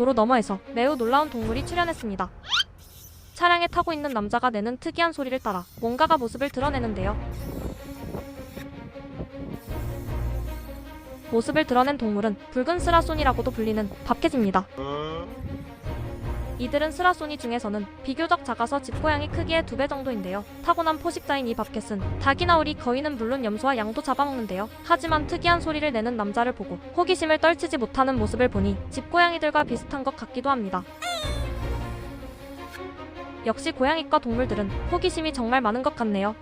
도로 너머에서 매우 놀라운 동물이 출현했습니다. 차량에 타고 있는 남자가 내는 특이한 소리를 따라 뭔가가 모습을 드러내는데요. 모습을 드러낸 동물은 붉은 스라소니라고도 불리는 밥캣입니다. 이들은 스라소니 중에서는 비교적 작아서 집고양이 크기의 2배 정도인데요. 타고난 포식자인 이 밥캣은 닭이나 오리, 거위는 물론 염소와 양도 잡아먹는데요. 하지만 특이한 소리를 내는 남자를 보고 호기심을 떨치지 못하는 모습을 보니 집고양이들과 비슷한 것 같기도 합니다. 역시 고양이과 동물들은 호기심이 정말 많은 것 같네요.